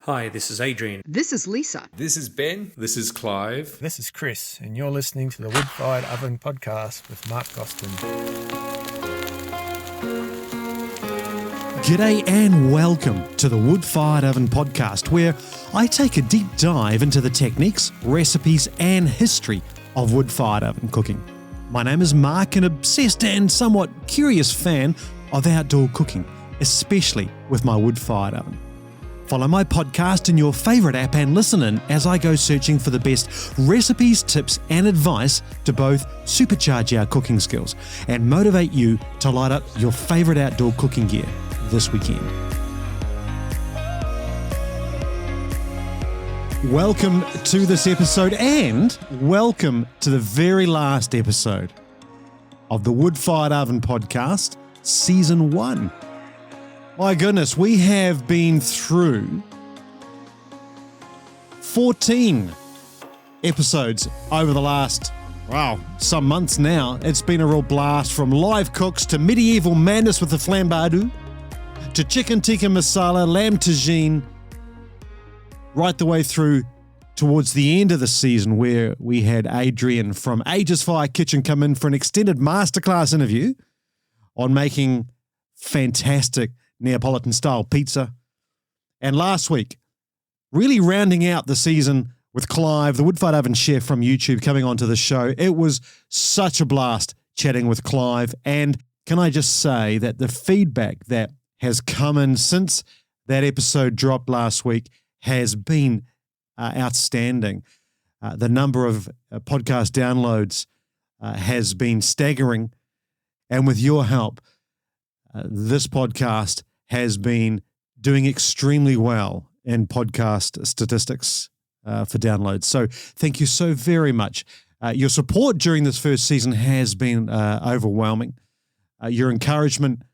Hi, this is Adrian. This is Lisa. This is Ben. This is Clive. This is Chris, and you're listening to the Wood Fired Oven Podcast with Mark Gostin. G'day and welcome to the Wood Fired Oven Podcast, where I take a deep dive into the techniques, recipes and history of wood-fired oven cooking. My name is Mark, an obsessed and somewhat curious fan of outdoor cooking, especially with my wood-fired oven. Follow my podcast in your favourite app and listen in as I go searching for the best recipes, tips and advice to both supercharge our cooking skills and motivate you to light up your favourite outdoor cooking gear this weekend. Welcome to this episode and welcome to the very last episode of the Wood Fired Oven Podcast, Season 1. My goodness, we have been through 14 episodes over the last, some months now. It's been a real blast, from live cooks to medieval madness with the flambardou, to chicken tikka masala, lamb tagine, right the way through towards the end of the season where we had Adrian from Aegis Fire Kitchen come in for an extended masterclass interview on making fantastic Neapolitan-style pizza. And last week, really rounding out the season with Clive, the wood-fired oven chef from YouTube, coming onto the show. It was such a blast chatting with Clive. And can I just say that the feedback that has come in since that episode dropped last week has been outstanding. The number of podcast downloads has been staggering. And with your help, this podcast has been doing extremely well in podcast statistics for downloads. So thank you so very much. Your support during this first season has been overwhelming. Your encouragement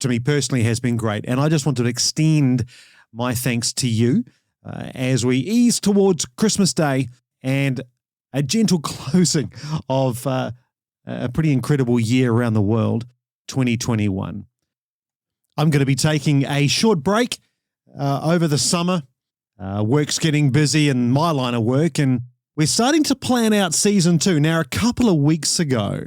to me personally has been great. And I just want to extend my thanks to you as we ease towards Christmas Day and a gentle closing of a pretty incredible year around the world, 2021. I'm going to be taking a short break over the summer. Work's getting busy in my line of work, and we're starting to plan out Season 2. Now, a couple of weeks ago,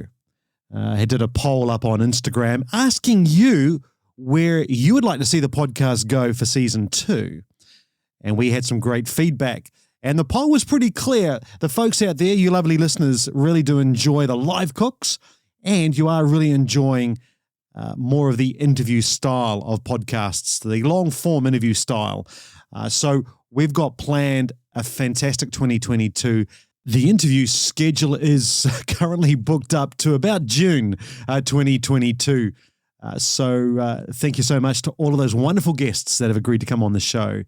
I did a poll up on Instagram asking you where you would like to see the podcast go for Season 2. And we had some great feedback. And the poll was pretty clear. The folks out there, you lovely listeners, really do enjoy the live cooks, and you are really enjoying more of the interview style of podcasts, the long-form interview style. So we've got planned a fantastic 2022. The interview schedule is currently booked up to about June 2022. So thank you so much to all of those wonderful guests that have agreed to come on the show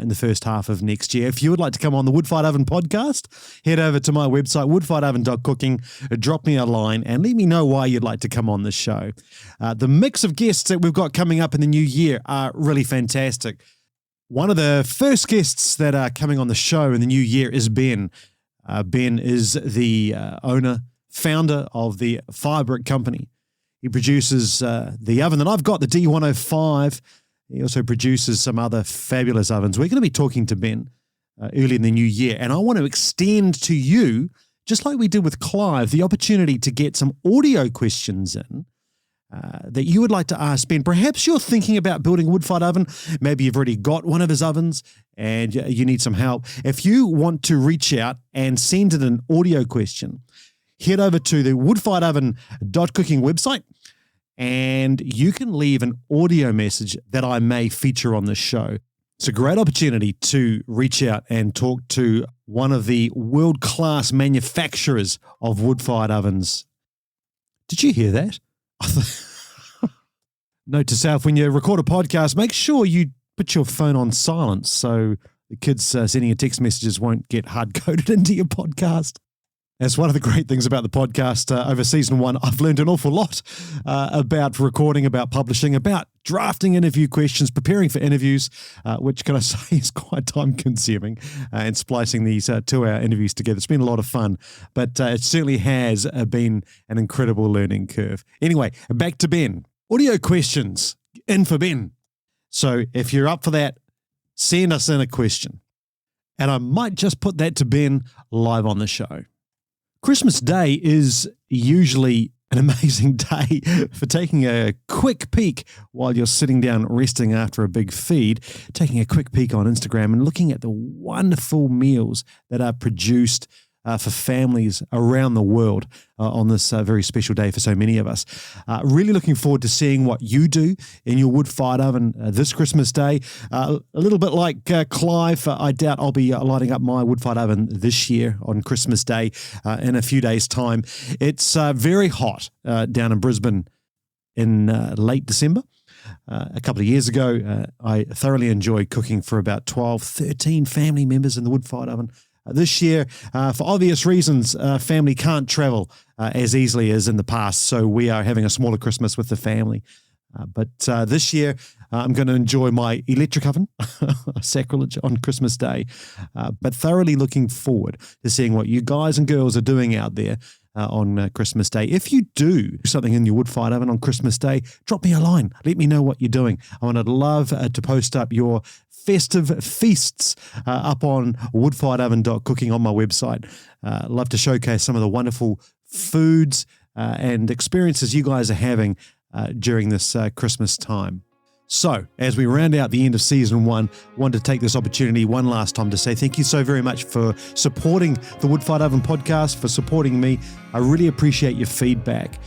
in the first half of next year. If you would like to come on the Wood Fired Oven Podcast, head over to my website, woodfiredoven.cooking, drop me a line and let me know why you'd like to come on the show. The mix of guests that we've got coming up in the new year are really fantastic. One of the first guests that are coming on the show in the new year is Ben. Ben is the founder of the Firebrick Company. He produces the oven that I've got, the D105. He also produces some other fabulous ovens. We're going to be talking to Ben early in the new year, and I want to extend to you, just like we did with Clive, the opportunity to get some audio questions in that you would like to ask Ben. Perhaps you're thinking about building a wood-fired oven. Maybe you've already got one of his ovens and you need some help. If you want to reach out and send in an audio question, head over to the woodfiredoven.cooking website, and you can leave an audio message that I may feature on the show. It's a great opportunity to reach out and talk to one of the world-class manufacturers of wood-fired ovens. Did you hear that? Note to self, when you record a podcast, make sure you put your phone on silent so the kids sending you text messages won't get hard-coded into your podcast. That's one of the great things about the podcast over Season 1. I've learned an awful lot about recording, about publishing, about drafting interview questions, preparing for interviews, which, can I say, is quite time-consuming, and splicing these 2-hour interviews together. It's been a lot of fun, but it certainly has been an incredible learning curve. Anyway, back to Ben. Audio questions in for Ben. So if you're up for that, send us in a question. And I might just put that to Ben live on the show. Christmas Day is usually an amazing day for taking a quick peek while you're sitting down resting after a big feed, taking a quick peek on Instagram and looking at the wonderful meals that are produced for families around the world on this very special day for so many of us. Really looking forward to seeing what you do in your wood-fired oven this Christmas Day. A little bit like Clive, I doubt I'll be lighting up my wood-fired oven this year on Christmas Day in a few days' time. It's very hot down in Brisbane in late December. A couple of years ago, I thoroughly enjoyed cooking for about 12, 13 family members in the wood-fired oven. This year, for obvious reasons, family can't travel as easily as in the past, so we are having a smaller Christmas with the family. But this year, I'm going to enjoy my electric oven, sacrilege on Christmas Day, but thoroughly looking forward to seeing what you guys and girls are doing out there on Christmas Day. If you do something in your wood-fired oven on Christmas Day, drop me a line. Let me know what you're doing. I would love to post up your festive feasts up on woodfiredoven.cooking on my website. Love to showcase some of the wonderful foods and experiences you guys are having during this Christmas time. So, as we round out the end of season 1, I wanted to take this opportunity one last time to say thank you so very much for supporting the Wood-Fired Oven podcast, for supporting me. I really appreciate your feedback.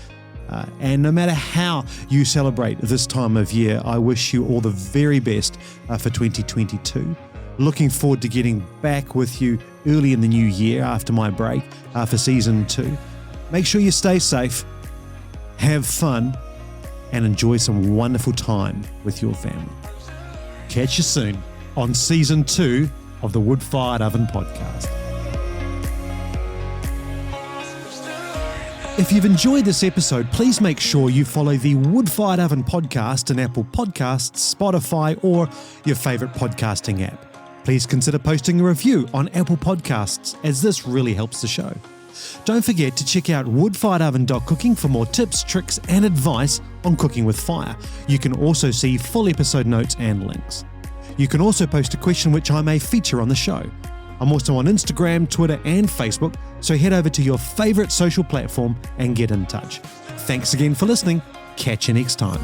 And no matter how you celebrate this time of year, I wish you all the very best for 2022. Looking forward to getting back with you early in the new year after my break for season 2. Make sure you stay safe, have fun, and enjoy some wonderful time with your family. Catch you soon on season 2 of the Wood-Fired Oven podcast. If you've enjoyed this episode, please make sure you follow the Wood-Fired Oven podcast in Apple Podcasts, Spotify, or your favorite podcasting app. Please consider posting a review on Apple Podcasts, as this really helps the show. Don't forget to check out woodfiredoven.cooking for more tips, tricks, and advice on cooking with fire. You can also see full episode notes and links. You can also post a question which I may feature on the show. I'm also on Instagram, Twitter, and Facebook, so head over to your favorite social platform and get in touch. Thanks again for listening. Catch you next time.